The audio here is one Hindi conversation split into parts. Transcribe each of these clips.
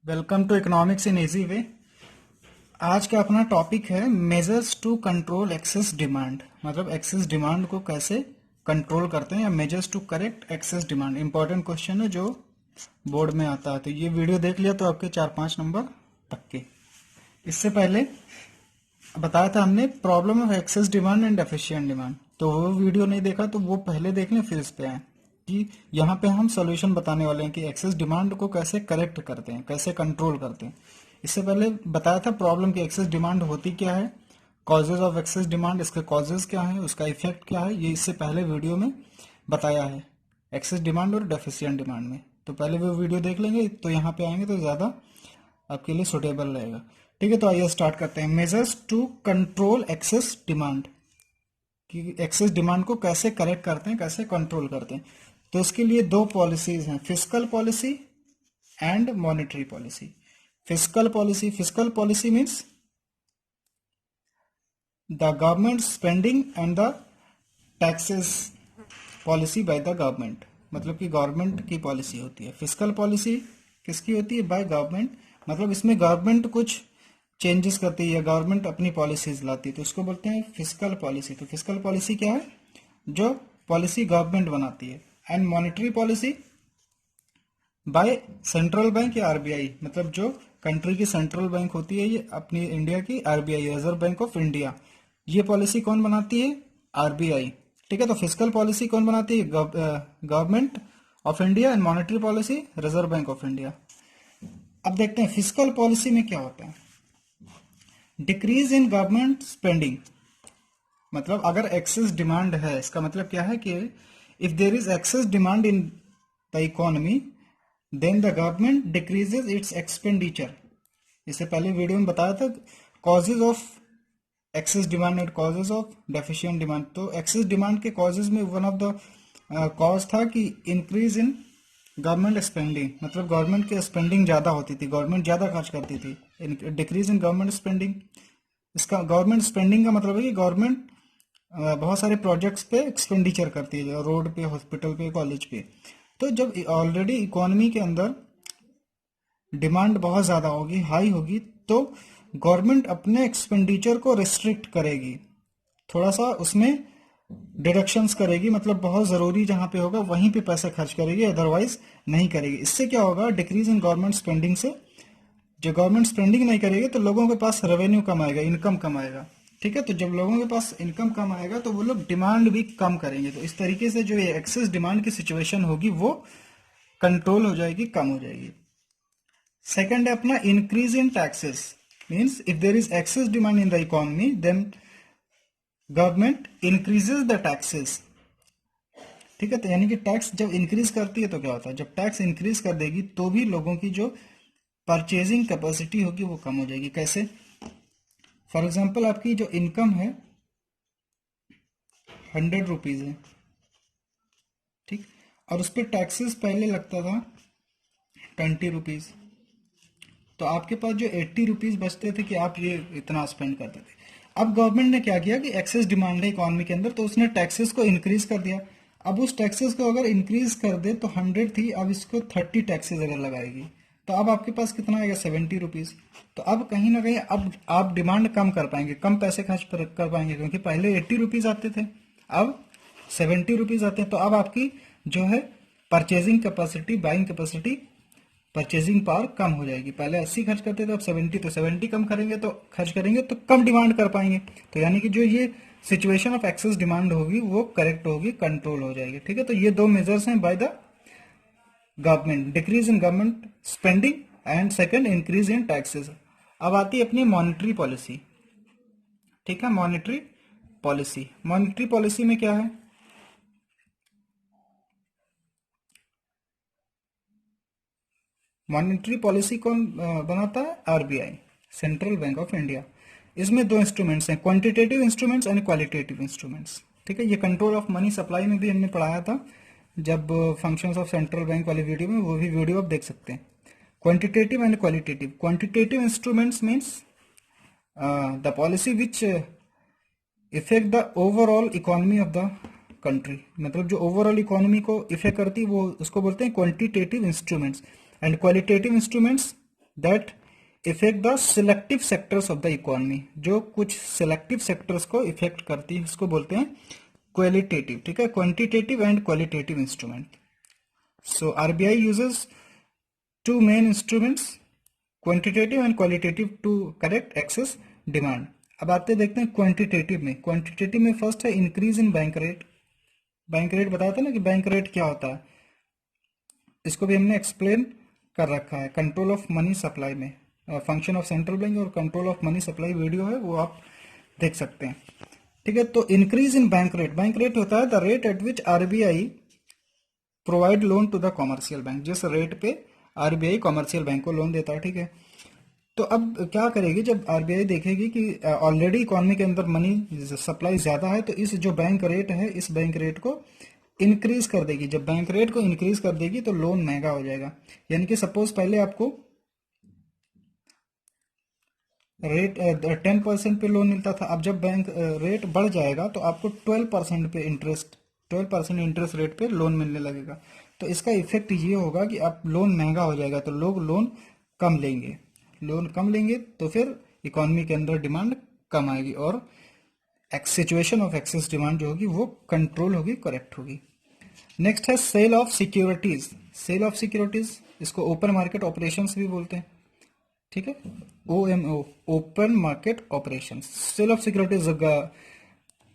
Welcome to economics in easy way. आज का अपना टॉपिक है measures to control excess demand. मतलब एक्सेस डिमांड को कैसे कंट्रोल करते हैं या measures to correct excess demand. Important question है जो बोर्ड में आता है, तो ये वीडियो देख लिया तो आपके 4-5 नंबर पक्के। इससे पहले बताया था हमने problem of excess demand and efficient demand, तो वो वीडियो नहीं देखा तो वो पहले देख लें फिर इस पे आए कि यहाँ पे हम सॉल्यूशन बताने वाले हैं कि एक्सेस डिमांड को कैसे करेक्ट करते हैं, कैसे कंट्रोल करते हैं। इससे पहले बताया था प्रॉब्लम की एक्सेस डिमांड होती क्या है, कॉजेज ऑफ एक्सेस डिमांड, इसके कॉजेज क्या है, उसका इफेक्ट क्या है, ये इससे पहले वीडियो में बताया है एक्सेस डिमांड और डेफिशिएंट डिमांड में। तो पहले वो वीडियो देख लेंगे तो यहाँ पे आएंगे तो ज़्यादा आपके लिए सुटेबल रहेगा। ठीक है, तो आइए स्टार्ट करते हैं। Measures to control excess demand, कि एक्सेस डिमांड को कैसे करेक्ट करते हैं, कैसे कंट्रोल करते हैं। तो इसके लिए दो पॉलिसीज हैं, fiscal policy and monetary policy. Fiscal policy means the government spending and the taxes policy by the government. मतलब कि गवर्नमेंट की पॉलिसी होती है। फिस्कल पॉलिसी किसकी होती है? By government. मतलब इसमें गवर्नमेंट कुछ चेंजेस करती है या गवर्नमेंट अपनी पॉलिसीज लाती है, तो उसको बोलते हैं फिस्कल पॉलिसी। तो फिस्कल पॉलिसी क्या है? जो पॉलिसी गवर्नमेंट बनाती है। And monetary policy by central bank या आरबीआई। मतलब जो कंट्री की सेंट्रल बैंक होती है, ये अपनी इंडिया की RBI, reserve bank of India, ये पॉलिसी कौन बनाती है? आरबीआई। ठीक है, तो फिस्कल पॉलिसी कौन बनाती है? Government of India. And monetary policy reserve bank of India. अब देखते हैं फिस्कल पॉलिसी में क्या होता है। Decrease in government spending. मतलब अगर एक्सेस डिमांड है, इसका मतलब क्या है कि if there is excess demand in the economy then the government decreases its expenditure. इससे पहले वीडियो में बताया था causes of excess demand and causes of deficient demand. तो एक्सेस डिमांड के कॉजेज में वन ऑफ द कॉज था कि इंक्रीज इन गवर्नमेंट स्पेंडिंग। मतलब गवर्नमेंट की स्पेंडिंग ज़्यादा होती थी, गवर्नमेंट ज़्यादा खर्च करती थी। डिक्रीज इन गवर्नमेंट स्पेंडिंग, इसका गवर्नमेंट स्पेंडिंग का मतलब है कि गवर्नमेंट बहुत सारे प्रोजेक्ट्स पे एक्सपेंडिचर करती है, रोड पे, हॉस्पिटल पे, कॉलेज पे। तो जब ऑलरेडी इकोनॉमी के अंदर डिमांड बहुत ज़्यादा होगी, हाई होगी, तो गवर्नमेंट अपने एक्सपेंडिचर को रिस्ट्रिक्ट करेगी, थोड़ा सा उसमें डिडक्शंस करेगी। मतलब बहुत ज़रूरी जहाँ पे होगा वहीं पे पैसे खर्च करेगी, अदरवाइज नहीं करेगी। इससे क्या होगा? डिक्रीज इन गवर्नमेंट स्पेंडिंग से, जो गवर्नमेंट स्पेंडिंग नहीं करेगी तो लोगों के पास रेवेन्यू कम आएगा, इनकम कम आएगा। ठीक है, तो जब लोगों के पास इनकम कम आएगा तो वो लोग डिमांड भी कम करेंगे। तो इस तरीके से जो ये एक्सेस डिमांड की सिचुएशन होगी वो कंट्रोल हो जाएगी, कम हो जाएगी। सेकंड है अपना increase in taxes. Means if there is excess demand in the economy then government increases the taxes. ठीक है, तो यानी कि टैक्स जब इंक्रीज करती है तो क्या होता है? जब टैक्स इंक्रीज कर देगी तो भी लोगों की जो परचेजिंग कैपेसिटी होगी वो कम हो जाएगी। कैसे? फॉर एग्जाम्पल आपकी जो इनकम है 100 रुपीज़ है, ठीक, और उस पर टैक्सेस पहले लगता था 20 रुपीज़। तो आपके पास जो 80 रुपीज़ बचते थे कि आप ये इतना स्पेंड करते थे। अब गवर्नमेंट ने क्या किया कि एक्सेस डिमांड है इकोनॉमी के अंदर, तो उसने टैक्सेस को इंक्रीज कर दिया। अब उस टैक्सेस को अगर इंक्रीज कर दे तो 100 थी, अब इसको 30 टैक्सेस अगर लगाएगी तो अब आपके पास कितना आएगा? 70 रुपीज़। तो अब कहीं ना कहीं अब आप डिमांड कम कर पाएंगे, कम पैसे खर्च कर पाएंगे, क्योंकि पहले 80 रुपीज़ आते थे, अब 70 रुपीज़ आते हैं। तो अब आपकी जो है purchasing capacity, buying capacity, purchasing power कम हो जाएगी। पहले 80 खर्च करते थे, अब 70, तो 70 कम करेंगे तो खर्च करेंगे तो कम डिमांड कर पाएंगे। तो यानी कि जो ये सिचुएशन ऑफ एक्सेस डिमांड होगी वो करेक्ट होगी, कंट्रोल हो जाएगी। ठीक है, तो ये दो मेजर्स हैं by the government, decrease in government spending and second increase in taxes. अब आती है अपनी मॉनेटरी पॉलिसी। ठीक है, मॉनेटरी पॉलिसी में क्या है? मॉनेटरी पॉलिसी कौन बनाता है? RBI, central bank of India. इसमें दो इंस्ट्रूमेंट्स हैं, quantitative instruments and qualitative instruments. ठीक है, ये कंट्रोल ऑफ मनी सप्लाई में भी हमने पढ़ाया था जब फंक्शंस ऑफ सेंट्रल बैंक वाली वीडियो में, वो भी वीडियो आप देख सकते हैं। Quantitative and qualitative. Quantitative instruments means the policy which effect the overall economy of the country. मतलब जो ओवरऑल इकोनॉमी को इफेक्ट करती है वो, उसको बोलते हैं quantitative instruments. And qualitative instruments that effect the selective sectors of the economy, जो कुछ सिलेक्टिव सेक्टर्स को इफेक्ट करती है, इसको बोलते हैं क्वालिटेटिव, ठीक है, quantitative and qualitative instrument. So RBI uses two main instruments, quantitative and qualitative, to correct excess demand. अब आते देखते हैं क्वांटिटेटिव में। क्वांटिटेटिव में फर्स्ट है increase in bank rate. Bank rate बताया था ना कि बैंक रेट क्या होता है, इसको भी हमने एक्सप्लेन कर रखा है कंट्रोल ऑफ मनी सप्लाई में, फंक्शन ऑफ सेंट्रल बैंक और control of money supply video है, वो आप देख सकते हैं, ठीक है। तो increase in bank rate, bank rate होता है the rate at which RBI provide loan to the commercial bank, जिस रेट पे आरबीआई कॉमर्शियल बैंक को लोन देता है, ठीक है। तो अब क्या करेगी, जब आरबीआई देखेगी कि ऑलरेडी इकोनॉमी के अंदर मनी सप्लाई ज्यादा है, तो इस जो बैंक रेट है, इस बैंक रेट को इंक्रीज कर देगी। जब बैंक रेट को इंक्रीज कर देगी तो लोन महंगा हो जाएगा। यानी कि सपोज पहले आपको रेट 10% पे लोन मिलता था, अब जब बैंक रेट बढ़ जाएगा तो आपको 12% पे इंटरेस्ट, 12% इंटरेस्ट रेट पे लोन मिलने लगेगा। तो इसका इफेक्ट ये होगा कि अब लोन महंगा हो जाएगा, तो लोग लोन कम लेंगे, लोन कम लेंगे तो फिर इकोनॉमी के अंदर डिमांड कम आएगी और सिचुएशन ऑफ एक्सेस डिमांड जो होगी वो कंट्रोल होगी, करेक्ट होगी। नेक्स्ट है sale of securities. Sale of securities, इसको ओपन मार्केट ऑपरेशंस भी बोलते हैं, ठीक है, OMO, open market operation. Sale of securities,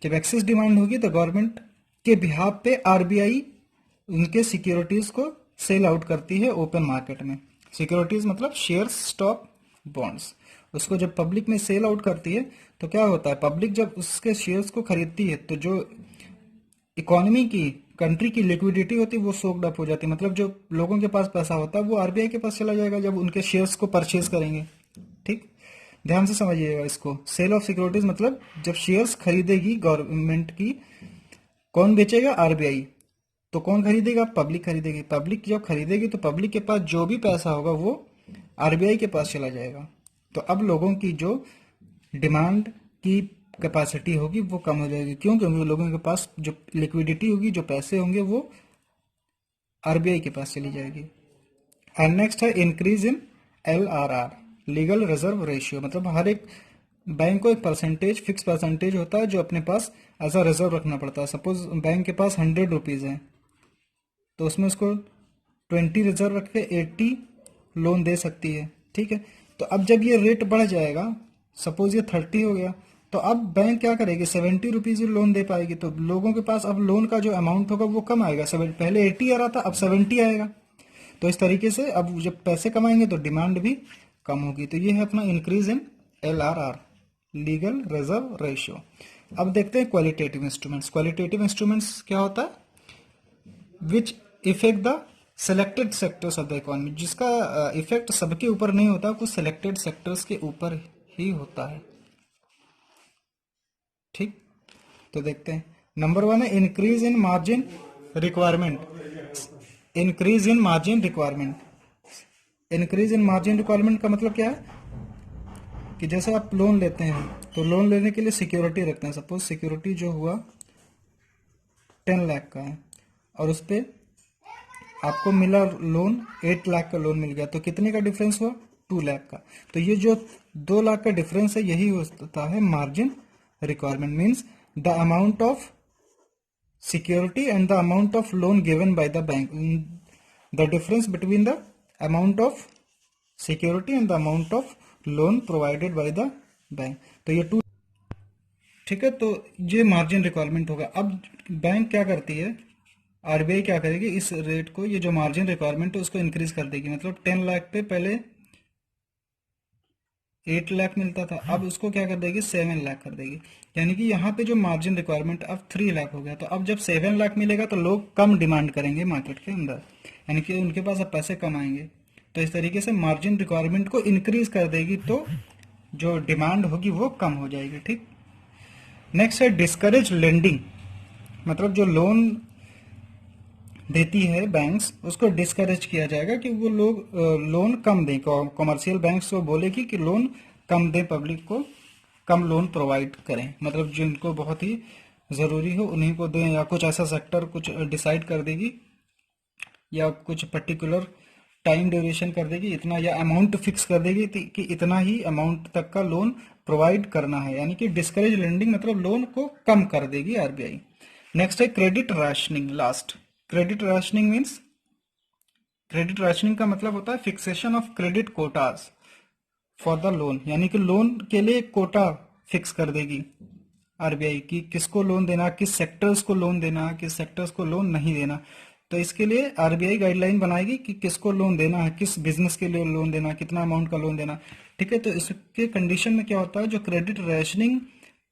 जब एक्सेस डिमांड होगी तो गवर्नमेंट के बिहाफ पे आरबीआई उनके सिक्योरिटीज को सेल आउट करती है ओपन मार्केट में। सिक्योरिटीज मतलब शेयर, स्टॉक, बॉन्ड्स। उसको जब पब्लिक में सेल आउट करती है तो क्या होता है, पब्लिक जब उसके शेयर्स को खरीदती है तो जो इकोनॉमी की, कंट्री की लिक्विडिटी होती है वो सोक्ड अप हो जाती है। मतलब जो लोगों के पास पैसा होता है वो आरबीआई के पास चला जाएगा जब उनके शेयर्स को परचेज करेंगे, ठीक, ध्यान से समझिएगा इसको। सेल ऑफ सिक्योरिटीज मतलब जब शेयर्स खरीदेगी गवर्नमेंट की, कौन बेचेगा, आरबीआई। तो कौन खरीदेगा, पब्लिक खरीदेगी। पब्लिक जब खरीदेगी तो पब्लिक के पास जो भी पैसा होगा वो आरबीआई के पास चला जाएगा। तो अब लोगों की जो डिमांड की कैपेसिटी होगी वो कम हो जाएगी। क्यों, क्योंकि लोगों के पास जो लिक्विडिटी होगी, जो पैसे होंगे वो आरबीआई के पास चली जाएगी। एंड नेक्स्ट है increase in LRR, legal reserve ratio. मतलब हर एक बैंक को एक परसेंटेज, फिक्स परसेंटेज होता है जो अपने पास एज अ रिजर्व रखना पड़ता है। सपोज बैंक के पास 100 रुपीज है तो उसमें उसको 20 रिजर्व रख के 80 लोन दे सकती है, ठीक है। तो अब जब ये रेट बढ़ जाएगा, सपोज ये 30 हो गया, तो अब बैंक क्या करेगी, 70 रुपीज लोन दे पाएगी। तो लोगों के पास अब लोन का जो अमाउंट होगा वो कम आएगा। पहले 80 आ रहा था, अब 70 आएगा। तो इस तरीके से अब जब पैसे कमाएंगे तो डिमांड भी कम होगी। तो ये है अपना इंक्रीज इन LRR, लीगल रिजर्व रेशियो। अब देखते हैं क्वालिटेटिव इंस्ट्रूमेंट्स। क्वालिटेटिव इंस्ट्रूमेंट्स क्या होता है, which effect the selected sectors of the economy, जिसका इफेक्ट सबके ऊपर नहीं होता, कुछ सेलेक्टेड सेक्टर्स के ऊपर ही होता है, ठीक। तो देखते हैं, नंबर 1 है increase in margin requirement. Increase in margin requirement, increase in margin requirement का मतलब क्या है कि जैसे आप लोन लेते हैं तो लोन लेने के लिए सिक्योरिटी रखते हैं। सपोज सिक्योरिटी जो हुआ 10 लाख का है और उस पर आपको मिला लोन 8 लाख का लोन मिल गया, तो कितने का डिफरेंस हुआ, 2 लाख का। तो ये जो 2 लाख का डिफरेंस है यही होता है margin requirement. Means the amount of security and the amount of loan given by the bank, the difference between the amount of security and the amount of loan provided by the bank. तो ये 2, ठीक है। तो ये मार्जिन रिक्वायरमेंट होगा। अब बैंक क्या करती है, आरबीआई क्या करेगी, इस रेट को, ये जो मार्जिन रिक्वायरमेंट है उसको इंक्रीज कर देगी। मतलब 10 लाख पे पहले 8 लाख मिलता था, अब उसको क्या कर देगी, 7 लाख कर देगी। यानी कि यहाँ पे जो मार्जिन रिक्वायरमेंट अब 3 लाख हो गया। तो अब जब 7 लाख मिलेगा तो लोग कम डिमांड करेंगे मार्केट के अंदर, यानी कि उनके पास अब पैसे कम आएंगे। तो इस तरीके से मार्जिन रिक्वायरमेंट को इंक्रीज कर देगी तो जो डिमांड होगी वो कम हो जाएगी, ठीक। नेक्स्ट है डिस्करेज लेंडिंग। मतलब जो लोन देती है बैंक्स उसको डिस्करेज किया जाएगा कि वो लोग लोन कम दें। कॉमर्शियल बैंक्स को बोलेगी कि लोन कम दें, पब्लिक को कम लोन प्रोवाइड करें। मतलब जिनको बहुत ही ज़रूरी हो उन्हीं को दें, या कुछ ऐसा सेक्टर कुछ डिसाइड कर देगी या कुछ पर्टिकुलर टाइम ड्यूरेशन कर देगी इतना, या अमाउंट फिक्स कर देगी कि इतना ही अमाउंट तक का लोन प्रोवाइड करना है, यानी कि डिस्करेज लेंडिंग मतलब लोन को कम कर देगी आरबीआई। नेक्स्ट है credit rationing, last. Credit rationing means, credit rationing का मतलब होता है fixation of credit quotas for the loan, यानी कि लोन के लिए कोटा फिक्स कर देगी आरबीआई की किसको लोन देना, किस सेक्टर्स को लोन देना, किस सेक्टर्स को लोन नहीं देना। तो इसके लिए आरबीआई गाइडलाइन बनाएगी कि किसको लोन देना है, किस बिजनेस के लिए लोन देना, कितना अमाउंट का लोन देना। ठीक है, तो इसके कंडीशन में क्या होता है, जो क्रेडिट रेशनिंग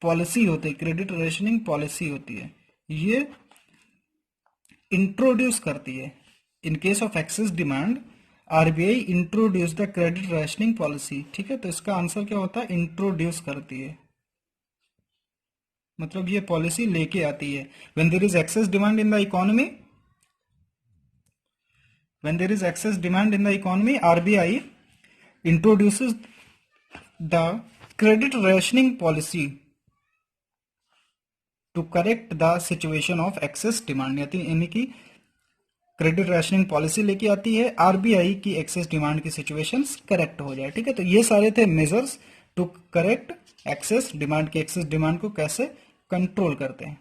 पॉलिसी होती है, क्रेडिट रेशनिंग पॉलिसी होती है, ये इंट्रोड्यूस करती है। In case of excess demand RBI introduce the credit rationing policy. ठीक है, तो इसका आंसर क्या होता है, इंट्रोड्यूस करती है, मतलब ये पॉलिसी लेके आती है। When there is excess demand in the economy, when there is excess demand in the economy, RBI introduces the credit rationing policy to correct the situation of excess demand, यानी कि क्रेडिट रैशनिंग पॉलिसी लेके आती है आरबीआई की एक्सेस डिमांड की सिचुएशंस करेक्ट हो जाए। ठीक है, तो ये सारे थे measures to correct excess demand की, एक्सेस डिमांड को कैसे कंट्रोल करते हैं।